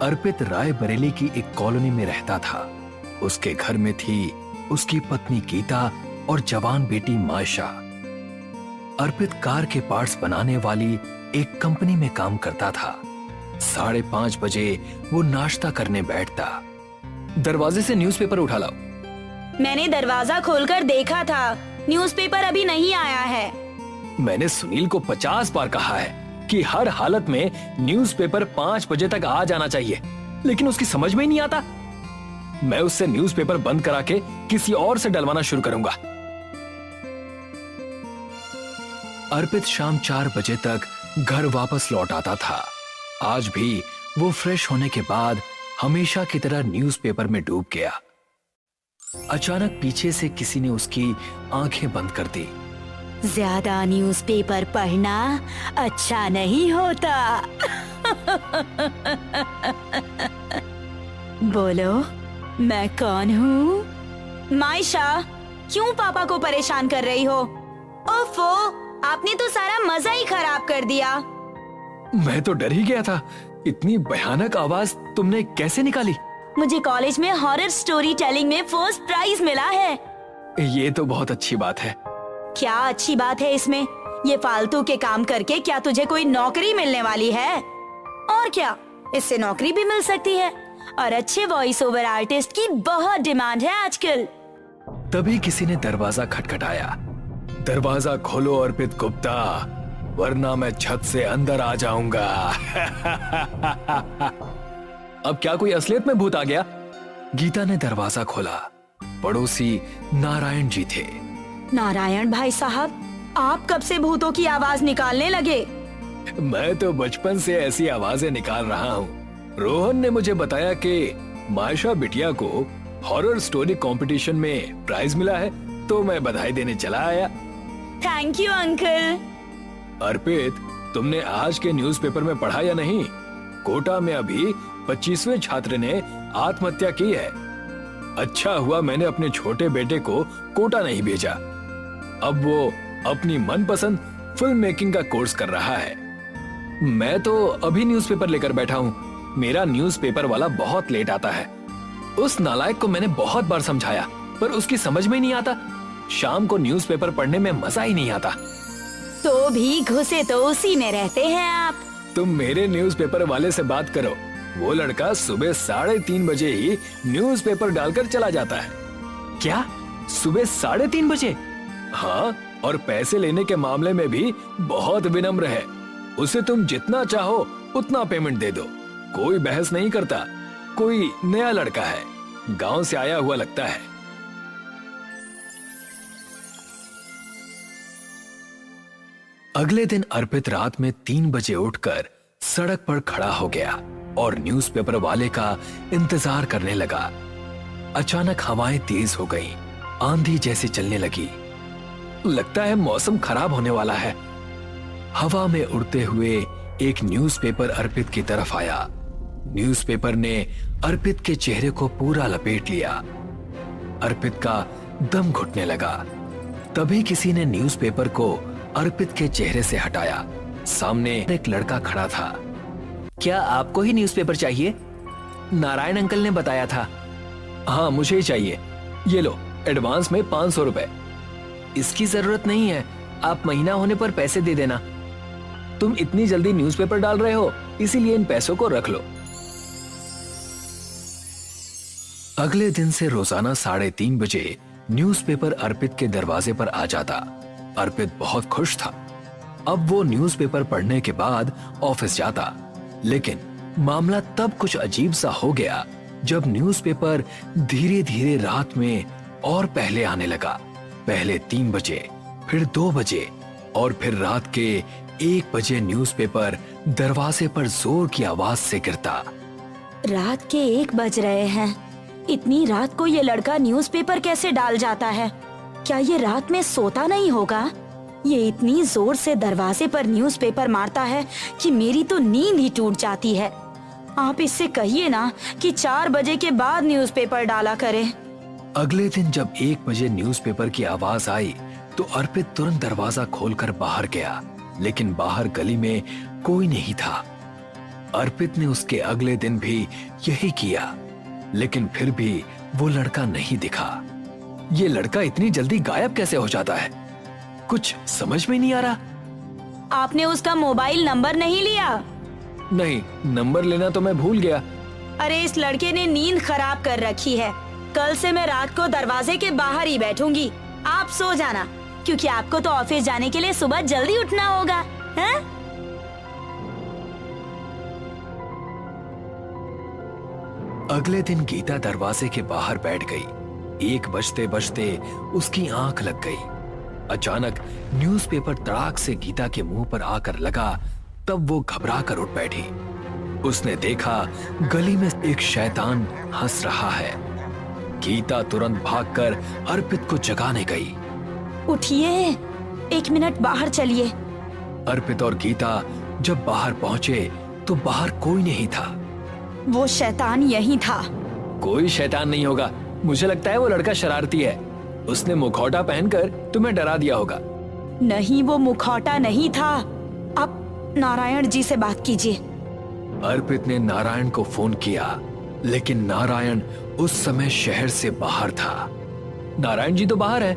अर्पित रायबरेली की एक कॉलोनी में रहता था। उसके घर में थी उसकी पत्नी गीता और जवान बेटी मायशा। अर्पित कार के पार्ट्स बनाने वाली एक कंपनी में काम करता था। 5:30 बजे वो नाश्ता करने बैठता। दरवाजे से न्यूज़पेपर उठा लाओ। मैंने दरवाजा खोलकर देखा था, न्यूज़पेपर अभी नहीं आया है। मैंने सुनील को 50 बार कहा है कि हर हालत में न्यूज़पेपर 5 बजे तक आ जाना चाहिए, लेकिन उसकी समझ में ही नहीं आता। मैं उससे न्यूज़पेपर बंद करा के किसी और से डलवाना शुरू करूंगा। अर्पित शाम 4 बजे तक घर वापस लौट आता था। आज भी वो फ्रेश होने के बाद हमेशा की तरह न्यूज़पेपर में डूब गया। अचानक पीछे से किसी ने उसकी आंखें बंद कर दी। ज्यादा न्यूज़पेपर पढ़ना अच्छा नहीं होता। बोलो, मैं कौन हूँ? मायशा, क्यों पापा को परेशान कर रही हो? ओफो, आपने तो सारा मजा ही खराब कर दिया। मैं तो डर ही गया था। इतनी भयानक आवाज तुमने कैसे निकाली? मुझे कॉलेज में हॉरर स्टोरी टेलिंग में फर्स्ट प्राइज मिला है। ये तो बहुत अच्छी बात है। क्या अच्छी बात है इसमें? ये फालतू के काम करके क्या तुझे कोई नौकरी मिलने वाली है? और क्या, इससे नौकरी भी मिल सकती है और अच्छे वॉइस ओवर आर्टिस्ट की बहुत डिमांड है आजकल। तभी किसी ने दरवाजा खटखटाया। दरवाजा खोलो अर्पित गुप्ता, वरना मैं छत से अंदर आ जाऊंगा। अब क्या कोई असलियत में भूत आ गया? गीता ने दरवाजा खोला। पड़ोसी नारायण जी थे। नारायण भाई साहब, आप कब से भूतों की आवाज निकालने लगे? मैं तो बचपन से ऐसी आवाजें निकाल रहा हूँ। रोहन ने मुझे बताया कि मायशा बिटिया को हॉरर स्टोरी कंपटीशन में प्राइज मिला है, तो मैं बधाई देने चला आया। Thank you uncle. अर्पित, तुमने आज के न्यूज़पेपर में पढ़ा या नहीं? कोटा में अभी 25वें छात्र ने आत्महत्या की है। अच्छा हुआ मैंने अपने छोटे बेटे को कोटा नहीं भेजा। अब वो अपनी मनपसंद फिल्म मेकिंग का कोर्स कर रहा है। मैं तो अभी न्यूज़पेपर लेकर बैठा हूँ। मेरा न्यूज़पेपर वाला बहुत लेट आता है। उस नालायक को मैंने बहुत बार समझाया, पर उसकी समझ में नहीं आता। शाम को न्यूज़पेपर पढ़ने में मजा ही नहीं आता। तो भी घुसे तो उसी में रहते हैं आप। तुम मेरे न्यूज़पेपर वाले से बात करो। वो लड़का सुबह 3:30 बजे ही न्यूज़पेपर डालकर चला जाता है। क्या? सुबह 3:30 बजे? हाँ, और पैसे लेने के मामले में भी बहुत विनम्र है। उसे तुम जितना चाहो उतना पेमेंट दे दो, कोई बहस नहीं करता। कोई नया लड़का है, गांव से आया हुआ लगता है। अगले दिन अर्पित रात में 3 बजे उठकर सड़क पर खड़ा हो गया और न्यूज़पेपर वाले का इंतजार करने लगा। अचानक हवाएं तेज हो गईं, आंधी जैसी चलने लगी। लगता है मौसम खराब होने वाला है। हवा में उड़ते हुए एक न्यूज़पेपर अर्पित की तरफ आया। न्यूज़पेपर ने अर्पित के चेहरे को पूरा लपेट लिया। अर्पित का दम घुटने लगा। तभी किसी ने न्यूज़पेपर को अर्पित के चेहरे से हटाया। सामने एक लड़का खड़ा था। क्या आपको ही न्यूज़पेपर चाहिए? नारायण अंकल ने बताया था। हाँ, मुझे ही चाहिए। ये लो, एडवांस में 500 रुपए। इसकी जरूरत नहीं है, आप महीना होने पर पैसे दे देना। तुम इतनी जल्दी न्यूज़पेपर डाल रहे हो, इसीलिए इन पैसों को रख लो। अगले दिन से रोजाना 3:30 बजे न्यूज़पेपर अर्पित के दरवाजे पर आ जाता। अर्पित बहुत खुश था। अब वो न्यूज़पेपर पढ़ने के बाद ऑफिस जाता। लेकिन मामला तब कुछ अजीब सा हो गया जब न्यूज़पेपर धीरे धीरे रात में और पहले आने लगा। पहले 3 बजे, फिर 2 बजे और फिर रात के 1 बजे न्यूज़पेपर दरवाजे पर जोर की आवाज से गिरता। रात के 1 बज रहे हैं। इतनी रात को ये लड़का न्यूज़पेपर कैसे डाल जाता है? क्या ये रात में सोता नहीं होगा? ये इतनी जोर से दरवाजे पर न्यूज़पेपर मारता है कि मेरी तो नींद ही टूट जाती है। आप इससे कहिए ना कि 4 बजे के बाद न्यूज़पेपर डाला करे। अगले दिन जब 1 बजे न्यूज़पेपर की आवाज आई तो अर्पित तुरंत दरवाजा खोलकर बाहर गया, लेकिन बाहर गली में कोई नहीं था। अर्पित ने उसके अगले दिन भी यही किया, लेकिन फिर भी वो लड़का नहीं दिखा। ये लड़का इतनी जल्दी गायब कैसे हो जाता है, कुछ समझ में नहीं आ रहा। आपने उसका मोबाइल नंबर नहीं लिया? नहीं, नंबर लेना तो मैं भूल गया। अरे इस लड़के ने नींद खराब कर रखी है। कल से मैं रात को दरवाजे के बाहर ही बैठूंगी। आप सो जाना, क्योंकि आपको तो ऑफिस जाने के लिए सुबह जल्दी उठना होगा, हैं? अगले दिन गीता दरवाजे के बाहर बैठ गई। 1 बजते बजते उसकी आंख लग गई। अचानक न्यूज़पेपर तड़ाक से गीता के मुंह पर आकर लगा, तब वो घबरा कर उठ बैठी। उसने देखा गली में एक शैतान हंस रहा है। गीता तुरंत भागकर अर्पित को जगाने गई। उठिए, 1 मिनट बाहर चलिए। अर्पित और गीता जब बाहर पहुंचे तो बाहर कोई नहीं था। वो शैतान यही था। कोई शैतान नहीं होगा, मुझे लगता है वो लड़का शरारती है। उसने मुखौटा पहनकर तुम्हें डरा दिया होगा। नहीं, वो मुखौटा नहीं था। आप नारायण जी से बात कीजिए। अर्पित ने नारायण को फोन किया, लेकिन नारायण उस समय शहर से बाहर था। नारायण जी तो बाहर है,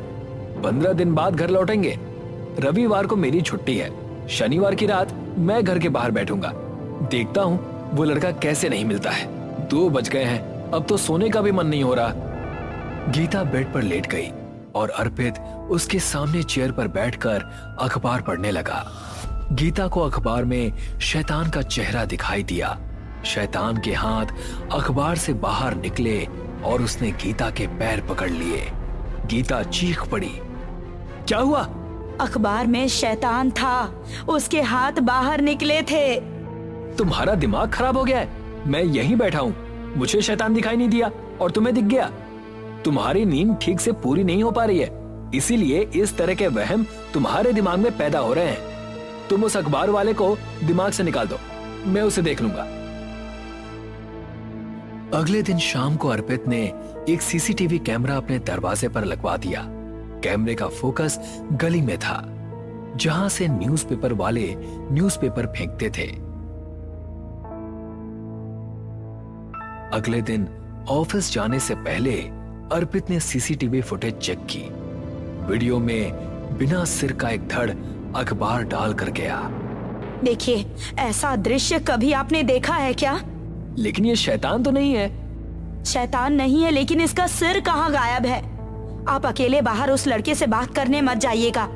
15 दिन बाद घर लौटेंगे। रविवार को मेरी छुट्टी है, शनिवार की रात मैं घर के बाहर बैठूंगा। देखता हूँ वो लड़का कैसे नहीं मिलता है। 2 बज गए हैं, अब तो सोने का भी मन नहीं हो रहा। गीता बेड पर लेट गई और अर्पित उसके सामने चेयर पर बैठकर अखबार पढ़ने लगा। गीता को अखबार में शैतान का चेहरा दिखाई दिया। शैतान के हाथ अखबार से बाहर निकले और उसने गीता के पैर पकड़ लिए। गीता चीख पड़ी। क्या हुआ? अखबार में शैतान था, उसके हाथ बाहर निकले थे। तुम्हारा दिमाग खराब हो गया है? मैं यहीं बैठा हूँ, मुझे शैतान दिखाई नहीं दिया और तुम्हें दिख गया। तुम्हारी नींद ठीक से पूरी नहीं हो पा रही है, इसीलिए इस तरह के वहम तुम्हारे दिमाग में पैदा हो रहे हैं। तुम उस अखबार वाले को दिमाग से निकाल दो, मैं उसे देख लूंगा। अगले दिन शाम को अर्पित ने एक सीसीटीवी कैमरा अपने दरवाजे पर लगवा दिया। कैमरे का फोकस गली में था, जहां से न्यूज़पेपर वाले न्यूज़पेपर फेंकते थे। अगले दिन ऑफिस जाने से पहले अर्पित ने सीसीटीवी फुटेज चेक की। वीडियो में बिना सिर का एक धड़ अखबार डाल कर गया। देखिए, ऐसा दृश्य कभी आपने देखा है क्या? लेकिन ये शैतान तो नहीं है। शैतान नहीं है, लेकिन इसका सिर कहाँ गायब है? आप अकेले बाहर उस लड़के से बात करने मत जाइएगा,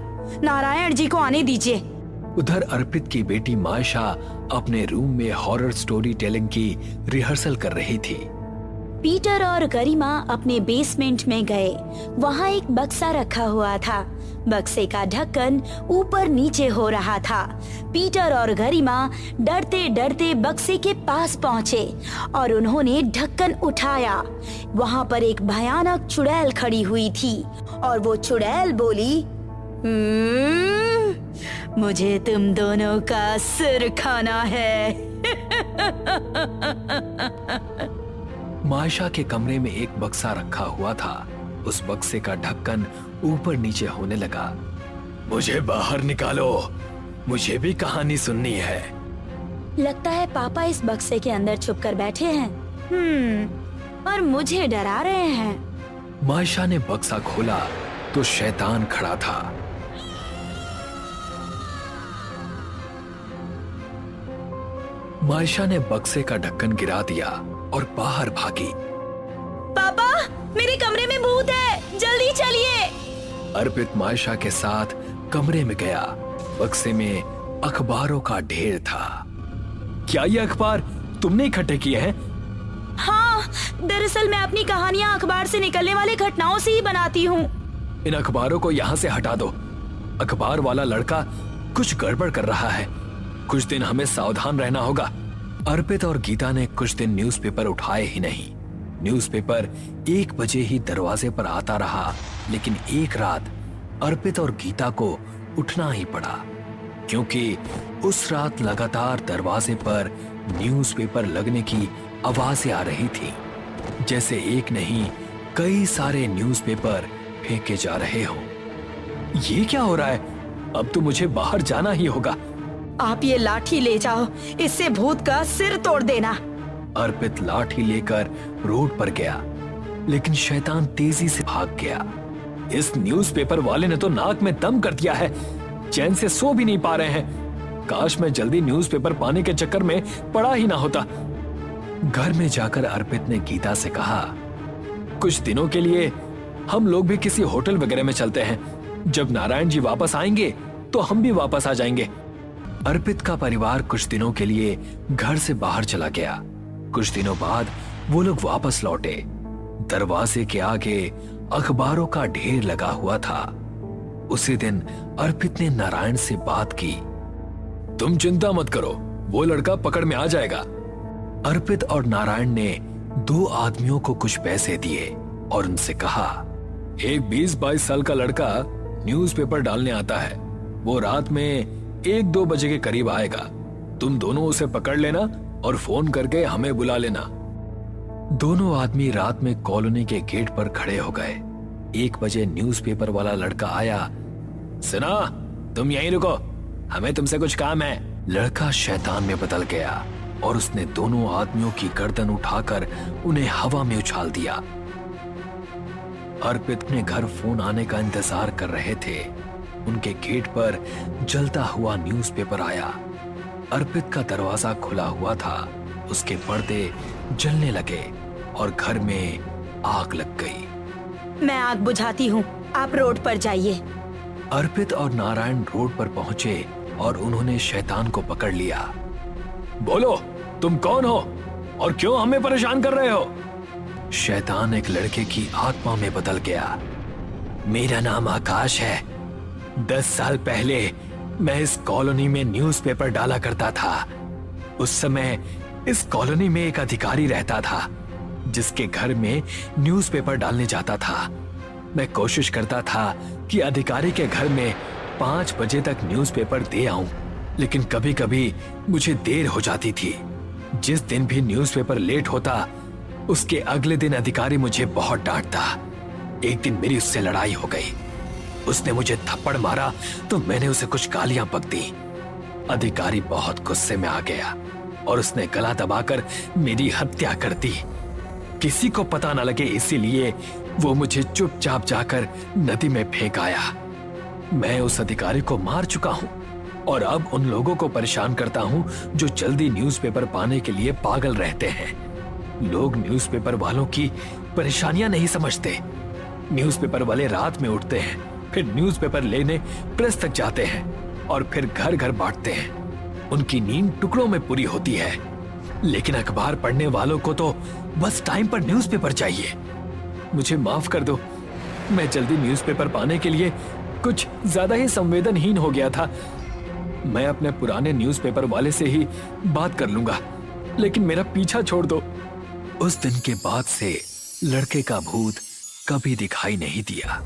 नारायण जी को आने दीजिए। उधर अर्पित की बेटी मायशा अपने रूम में हॉरर स्टोरी टेलिंग की रिहर्सल कर रही थी। पीटर और गरिमा अपने बेसमेंट में गए। वहाँ एक बक्सा रखा हुआ था। बक्से का ढक्कन ऊपर नीचे हो रहा था। पीटर और गरिमा डरते डरते बक्से के पास पहुँचे और उन्होंने ढक्कन उठाया। वहाँ पर एक भयानक चुड़ैल खड़ी हुई थी और वो चुड़ैल बोली, मुझे तुम दोनों का सिर खाना है। मायशा के कमरे में एक बक्सा रखा हुआ था। उस बक्से का ढक्कन ऊपर नीचे होने लगा। मुझे बाहर निकालो, मुझे भी कहानी सुननी है। लगता है पापा इस बक्से के अंदर छुपकर बैठे हैं। और मुझे डरा रहे हैं। मायशा ने बक्सा खोला तो शैतान खड़ा था। मायशा ने बक्से का ढक्कन गिरा दिया और बाहर भागी। पापा, मेरे कमरे में भूत है, जल्दी चलिए। अर्पित मायशा के साथ कमरे में गया। बक्से में अखबारों का ढेर था। क्या ये अखबार तुमने इकट्ठे किए हैं? हाँ, दरअसल मैं अपनी कहानियाँ अखबार से निकलने वाले घटनाओं से ही बनाती हूँ। इन अखबारों को यहाँ से हटा दो। अखबार वाला लड़का कुछ गड़बड़ कर रहा है। कुछ दिन हमें सावधान रहना होगा। अर्पित और गीता ने कुछ दिन न्यूज़पेपर उठाए ही नहीं। न्यूज़पेपर 1 बजे ही दरवाजे पर आता रहा, लेकिन एक रात अर्पित और गीता को उठना ही पड़ा, क्योंकि उस रात लगातार दरवाजे पर न्यूज़पेपर लगने की आवाजें आ रही थी, जैसे एक नहीं कई सारे न्यूज़पेपर फेंके जा रहे हो। ये क्या हो रहा है? अब तो मुझे बाहर जाना ही होगा। आप ये लाठी ले जाओ, इससे भूत का सिर तोड़ देना। अर्पित लाठी लेकर रोड पर गया, लेकिन शैतान तेजी से भाग गया। इस न्यूज़पेपर वाले ने तो नाक में दम कर दिया है, चैन से सो भी नहीं पा रहे हैं। काश मैं जल्दी न्यूज़पेपर पाने के चक्कर में पड़ा ही ना होता। घर में जाकर अर्पित ने गीता से कहा, कुछ दिनों के लिए हम लोग भी किसी होटल वगैरह में चलते हैं। जब नारायण जी वापस आएंगे तो हम भी वापस आ जाएंगे। अर्पित का परिवार कुछ दिनों के लिए घर से बाहर चला गया। कुछ दिनों बाद वो लोग वापस लौटे। दरवाजे के आगे अखबारों का ढेर लगा हुआ था। उसी दिन अर्पित ने नारायण से बात की। तुम चिंता मत करो, वो लड़का पकड़ में आ जाएगा। अर्पित और नारायण ने 2 आदमियों को कुछ पैसे दिए और उनसे कहा, एक 20-22 साल का लड़का न्यूज़पेपर डालने आता है। वो रात में 1-2 बजे के करीब आएगा। तुम दोनों उसे पकड़ लेना और फोन करके हमें बुला लेना। दोनों आदमी रात में कॉलोनी के गेट पर खड़े हो गए। 1 बजे न्यूज़पेपर वाला लड़का आया। सुना, तुम यहीं रुको, हमें तुमसे कुछ काम है। लड़का शैतान में बदल गया और उसने दोनों आदमियों की गर्दन उठाकर उन्हें हवा में उछाल दिया। अर्पित अपने घर फोन आने का इंतजार कर रहे थे। उनके गेट पर जलता हुआ न्यूज़पेपर आया। अर्पित का दरवाजा खुला हुआ था, उसके पर्दे जलने लगे और घर में आग लग गई। मैं आग बुझाती हूँ, आप रोड पर जाइए। अर्पित और नारायण रोड पर पहुंचे और उन्होंने शैतान को पकड़ लिया। बोलो, तुम कौन हो और क्यों हमें परेशान कर रहे हो? शैतान एक लड़के की आत्मा में बदल गया। मेरा नाम आकाश है। 10 साल पहले मैं इस कॉलोनी में न्यूज़पेपर डाला करता था। उस समय इस कॉलोनी में एक अधिकारी रहता था, जिसके घर में न्यूज़पेपर डालने जाता था। मैं कोशिश करता था कि अधिकारी के घर में 5 बजे तक न्यूज़पेपर दे आऊं, लेकिन कभी कभी मुझे देर हो जाती थी। जिस दिन भी न्यूज़पेपर लेट होता, उसके अगले दिन अधिकारी मुझे बहुत डांटता। एक दिन मेरी उससे लड़ाई हो गई। उसने मुझे थप्पड़ मारा तो मैंने उसे कुछ गालियां बक दी। अधिकारी बहुत गुस्से में आ गया और उसने गला दबाकर मेरी हत्या कर दी। किसी को पता न लगे, इसीलिए वो मुझे चुपचाप जाकर नदी में फेंक आया। मैं उस अधिकारी को मार चुका हूं और अब उन लोगों को परेशान करता हूं जो जल्दी न्यूज़पेपर पाने के लिए पागल रहते हैं। लोग न्यूज़पेपर वालों की परेशानियां नहीं समझते। न्यूज़पेपर वाले रात में उठते हैं, फिर न्यूज़पेपर लेने प्रेस तक जाते हैं और फिर घर घर बांटते हैं। उनकी नींद टुकड़ों में पूरी होती है, लेकिन अखबार पढ़ने वालों को तो बस टाइम पर न्यूज़पेपर चाहिए। मुझे माफ कर दो, मैं जल्दी न्यूज़पेपर पाने के लिए कुछ ज्यादा ही संवेदनहीन हो गया था। मैं अपने पुराने न्यूज़पेपर वाले से ही बात कर लूंगा, लेकिन मेरा पीछा छोड़ दो। उस दिन के बाद से लड़के का भूत कभी दिखाई नहीं दिया।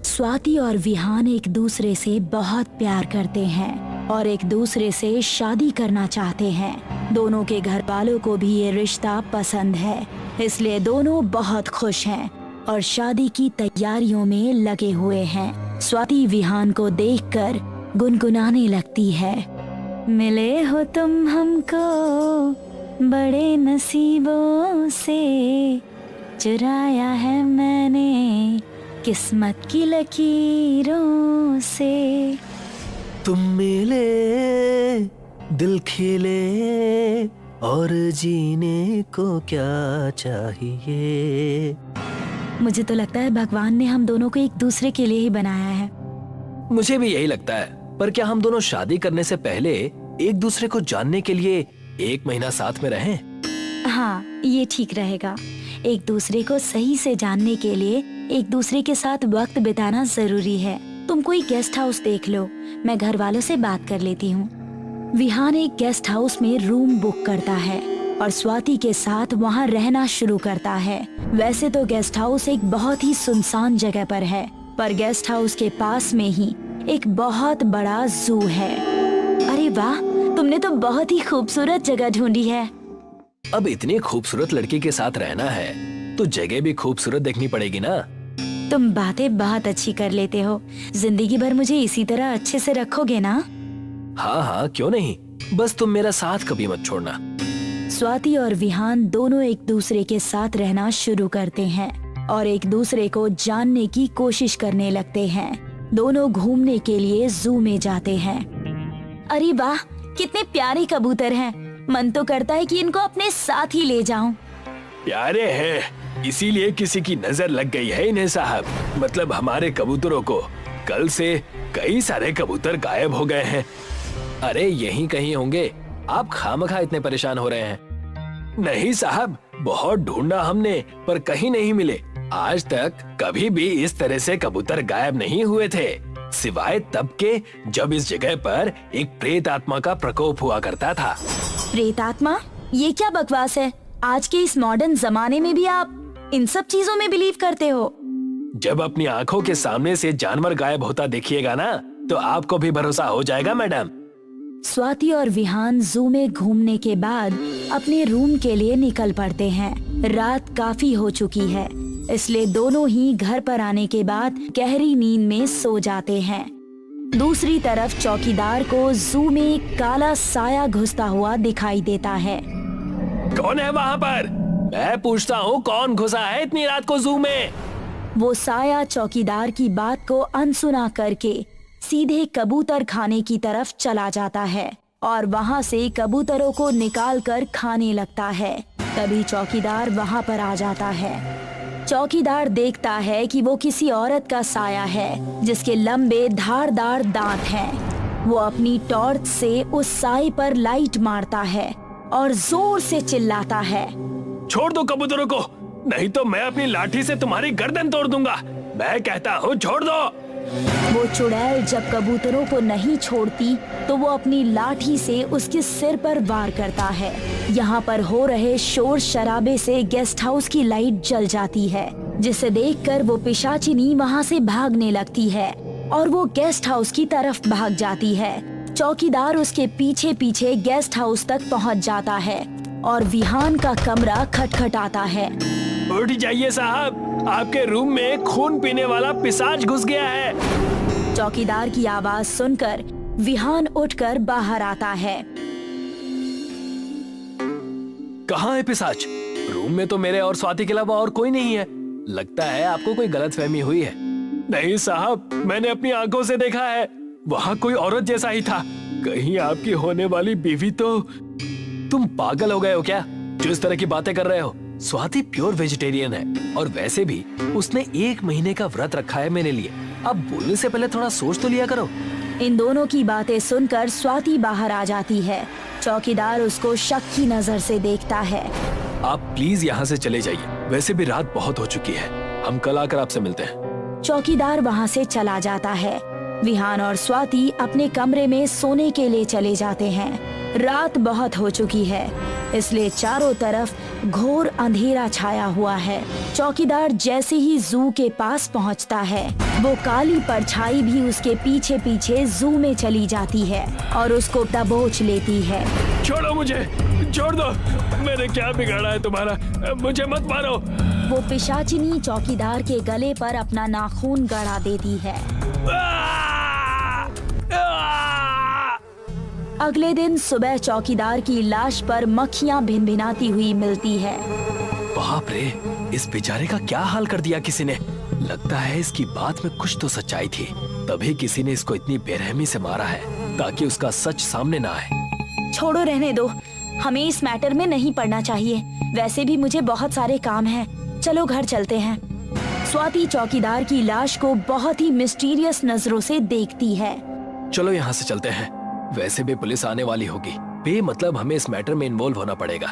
स्वाति और विहान एक दूसरे से बहुत प्यार करते हैं और एक दूसरे से शादी करना चाहते हैं। दोनों के घर वालों को भी ये रिश्ता पसंद है, इसलिए दोनों बहुत खुश हैं और शादी की तैयारियों में लगे हुए हैं। स्वाति विहान को देखकर गुनगुनाने लगती है, मिले हो तुम हमको बड़े नसीबों से, चुराया है मैंने किस्मत की लकीरों से। तुम मिले दिल खिले और जीने को क्या चाहिए। मुझे तो लगता है भगवान ने हम दोनों को एक दूसरे के लिए ही बनाया है। मुझे भी यही लगता है, पर क्या हम दोनों शादी करने से पहले एक दूसरे को जानने के लिए 1 महीना साथ में रहें? हाँ, ये ठीक रहेगा। एक दूसरे को सही से जानने के लिए एक दूसरे के साथ वक्त बिताना जरूरी है। तुम कोई गेस्ट हाउस देख लो, मैं घर वालों से बात कर लेती हूँ। विहान एक गेस्ट हाउस में रूम बुक करता है और स्वाति के साथ वहाँ रहना शुरू करता है। वैसे तो गेस्ट हाउस एक बहुत ही सुनसान जगह पर है, पर गेस्ट हाउस के पास में ही एक बहुत बड़ा जू है। अरे वाह, तुमने तो बहुत ही खूबसूरत जगह ढूंढी है। अब इतनी खूबसूरत लड़की के साथ रहना है तो जगह भी खूबसूरत देखनी पड़ेगी ना। तुम बातें बहुत अच्छी कर लेते हो। जिंदगी भर मुझे इसी तरह अच्छे से रखोगे ना? हाँ हाँ, क्यों नहीं, बस तुम मेरा साथ कभी मत छोड़ना। स्वाति और विहान दोनों एक दूसरे के साथ रहना शुरू करते हैं और एक दूसरे को जानने की कोशिश करने लगते हैं। दोनों घूमने के लिए जू में जाते हैं। अरे वाह, कितने प्यारे कबूतर हैं। मन तो करता है कि इनको अपने साथ ही ले जाऊं। प्यारे हैं, इसीलिए किसी की नजर लग गई है इन्हें साहब। मतलब हमारे कबूतरों को। कल से कई सारे कबूतर गायब हो गए हैं। अरे यहीं कहीं होंगे, आप खामखा इतने परेशान हो रहे हैं। नहीं साहब, बहुत ढूंढा हमने पर कहीं नहीं मिले। आज तक कभी भी इस तरह से कबूतर गायब नहीं हुए थे, सिवाय तब के जब इस जगह पर एक प्रेत आत्मा का प्रकोप हुआ करता था। प्रेत आत्मा? ये क्या बकवास है? आज के इस मॉडर्न जमाने में भी आप इन सब चीजों में बिलीव करते हो? जब अपनी आंखों के सामने से जानवर गायब होता देखिएगा ना, तो आपको भी भरोसा हो जाएगा मैडम। स्वाति और विहान जू में घूमने के बाद अपने रूम के लिए निकल पड़ते हैं। रात काफी हो चुकी है, इसलिए दोनों ही घर पर आने के बाद गहरी नींद में सो जाते हैं। दूसरी तरफ चौकीदार को जू में एक काला साया घुसता हुआ दिखाई देता है। कौन है वहाँ पर? मैं पूछता हूँ, कौन घुसा है इतनी रात को जू में? वो साया चौकीदार की बात को अनसुना करके सीधे कबूतर खाने की तरफ चला जाता है और वहाँ से कबूतरों को निकाल कर खाने लगता है। तभी चौकीदार वहाँ पर आ जाता है। चौकीदार देखता है कि वो किसी औरत का साया है जिसके लंबे धारदार दांत हैं। वो अपनी टॉर्च से उस साए पर लाइट मारता है और जोर से चिल्लाता है, छोड़ दो कबूतरों को, नहीं तो मैं अपनी लाठी से तुम्हारी गर्दन तोड़ दूंगा। मैं कहता हूँ छोड़ दो। वो चुड़ैल जब कबूतरों को नहीं छोड़ती तो वो अपनी लाठी से उसके सिर पर वार करता है। यहाँ पर हो रहे शोर शराबे से गेस्ट हाउस की लाइट जल जाती है, जिसे देखकर वो पिशाचिनी वहाँ से भागने लगती है और वो गेस्ट हाउस की तरफ भाग जाती है। चौकीदार उसके पीछे पीछे गेस्ट हाउस तक पहुँच जाता है और विहान का कमरा खटखटाता है। उठ जाइए साहब, आपके रूम में खून पीने वाला पिशाच घुस गया है। चौकीदार की आवाज सुनकर विहान उठकर बाहर आता है। कहाँ है पिशाच? रूम में तो मेरे और स्वाति के अलावा और कोई नहीं है। लगता है आपको कोई गलतफहमी हुई है। नहीं साहब, मैंने अपनी आंखों से देखा है, वहाँ कोई औरत जैसा ही था। कहीं आपकी होने वाली बीवी तो। तुम पागल हो गए हो क्या जो इस तरह की बातें कर रहे हो? स्वाति प्योर वेजिटेरियन है और वैसे भी उसने 1 महीने का व्रत रखा है मेरे लिए। अब बोलने से पहले थोड़ा सोच तो लिया करो। इन दोनों की बातें सुनकर स्वाति बाहर आ जाती है। चौकीदार उसको शक की नजर से देखता है। आप प्लीज यहाँ से चले जाइए, वैसे भी रात बहुत हो चुकी है। हम कल आकर आपसे मिलते हैं। चौकीदार वहाँ से चला जाता है। विहान और स्वाति अपने कमरे में सोने के लिए चले जाते हैं। रात बहुत हो चुकी है, इसलिए चारों तरफ घोर अंधेरा छाया हुआ है। चौकीदार जैसे ही जू के पास पहुंचता है, वो काली परछाई भी उसके पीछे पीछे जू में चली जाती है और उसको दबोच लेती है। छोड़ो मुझे, छोड़ दो, मैंने क्या बिगाड़ा है तुम्हारा? मुझे मत मारो। वो पिशाचिनी चौकीदार के गले पर अपना नाखून गड़ा देती है। अगले दिन सुबह चौकीदार की लाश पर मक्खियां भिनभिनाती हुई मिलती है। बाप रे, इस बेचारे का क्या हाल कर दिया किसी ने। लगता है इसकी बात में कुछ तो सच्चाई थी, तभी किसी ने इसको इतनी बेरहमी से मारा है ताकि उसका सच सामने ना आए। छोड़ो, रहने दो, हमें इस मैटर में नहीं पड़ना चाहिए। वैसे भी मुझे बहुत सारे काम हैं। चलो घर चलते हैं। स्वाति चौकीदार की लाश को बहुत ही मिस्टीरियस नजरों से देखती है। चलो यहाँ से चलते हैं, वैसे भी पुलिस आने वाली होगी। बेमतलब हमें इस मैटर में इन्वॉल्व होना पड़ेगा।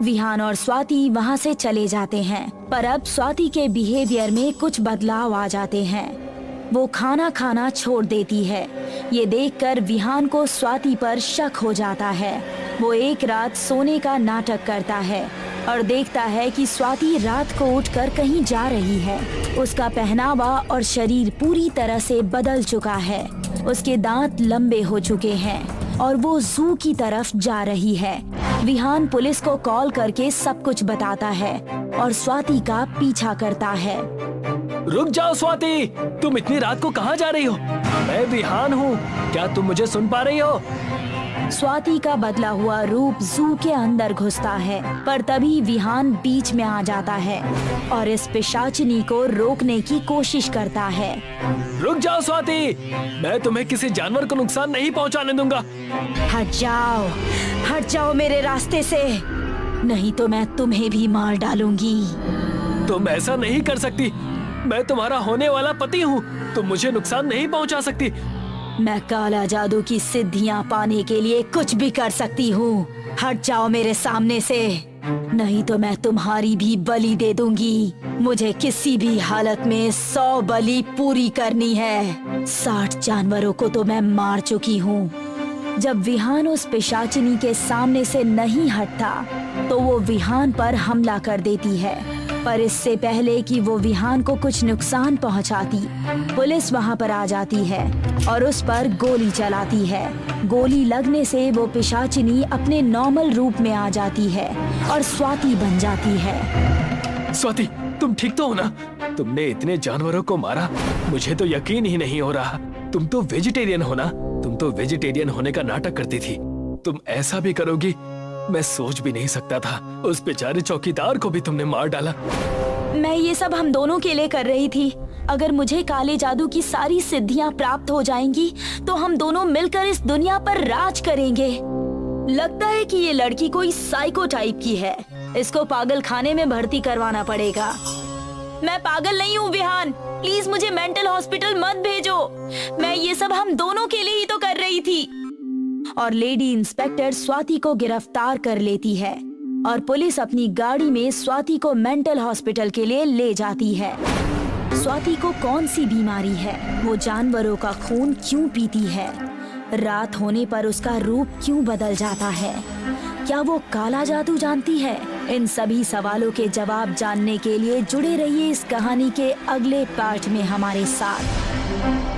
विहान और स्वाति वहाँ से चले जाते हैं, पर अब स्वाति के बिहेवियर में कुछ बदलाव आ जाते हैं। वो खाना खाना छोड़ देती है। ये देखकर विहान को स्वाति पर शक हो जाता है। वो एक रात सोने का नाटक करता है और देखता है कि स्वाति रात को उठकर कहीं जा रही है। उसका पहनावा और शरीर पूरी तरह से बदल चुका है। उसके दांत लंबे हो चुके हैं और वो जू की तरफ जा रही है। विहान पुलिस को कॉल करके सब कुछ बताता है और स्वाति का पीछा करता है। रुक जाओ स्वाति, तुम इतनी रात को कहाँ जा रही हो? मैं विहान हूँ। क्या तुम मुझे सुन पा रही हो? स्वाति का बदला हुआ रूप जू के अंदर घुसता है, पर तभी विहान बीच में आ जाता है और इस पिशाचिनी को रोकने की कोशिश करता है। रुक जाओ स्वाति, मैं तुम्हें किसी जानवर को नुकसान नहीं पहुंचाने दूंगा। हट जाओ मेरे रास्ते से, नहीं तो मैं तुम्हें भी मार डालूंगी। तुम ऐसा नहीं कर सकती, मैं तुम्हारा होने वाला पति हूँ, तुम मुझे नुकसान नहीं पहुंचा सकती। मैं काला जादू की सिद्धियां पाने के लिए कुछ भी कर सकती हूँ। हट जाओ मेरे सामने से, नहीं तो मैं तुम्हारी भी बलि दे दूंगी। मुझे किसी भी हालत में 100 बलि पूरी करनी है। 60 जानवरों को तो मैं मार चुकी हूँ। जब विहान उस पिशाचिनी के सामने से नहीं हटता तो वो विहान पर हमला कर देती है, पर इससे पहले कि वो विहान को कुछ नुकसान पहुंचाती, पुलिस वहां पर आ जाती है और उस पर गोली चलाती है। गोली लगने से वो पिशाचिनी अपने नॉर्मल रूप में आ जाती है और स्वाति बन जाती है। स्वाति, तुम ठीक तो हो ना? तुमने इतने जानवरों को मारा, मुझे तो यकीन ही नहीं हो रहा। तुम तो वेजिटेरियन हो ना? तुम तो वेजिटेरियन होने का नाटक करती थी, तुम ऐसा भी करोगी मैं सोच भी नहीं सकता था। उस बेचारे चौकीदार को भी तुमने मार डाला। मैं ये सब हम दोनों के लिए कर रही थी। अगर मुझे काले जादू की सारी सिद्धियां प्राप्त हो जाएंगी तो हम दोनों मिलकर इस दुनिया पर राज करेंगे। लगता है कि ये लड़की कोई साइको टाइप की है, इसको पागल खाने में भर्ती करवाना पड़ेगा। मैं पागल नहीं हूँ विहान, प्लीज मुझे मेंटल हॉस्पिटल मत भेजो। मैं ये सब हम दोनों के लिए ही तो कर रही थी। और लेडी इंस्पेक्टर स्वाति को गिरफ्तार कर लेती है और पुलिस अपनी गाड़ी में स्वाति को मेंटल हॉस्पिटल के लिए ले जाती है। स्वाति को कौन सी बीमारी है? वो जानवरों का खून क्यों पीती है? रात होने पर उसका रूप क्यों बदल जाता है? क्या वो काला जादू जानती है? इन सभी सवालों के जवाब जानने के लिए जुड़े रहिए इस कहानी के अगले पार्ट में हमारे साथ।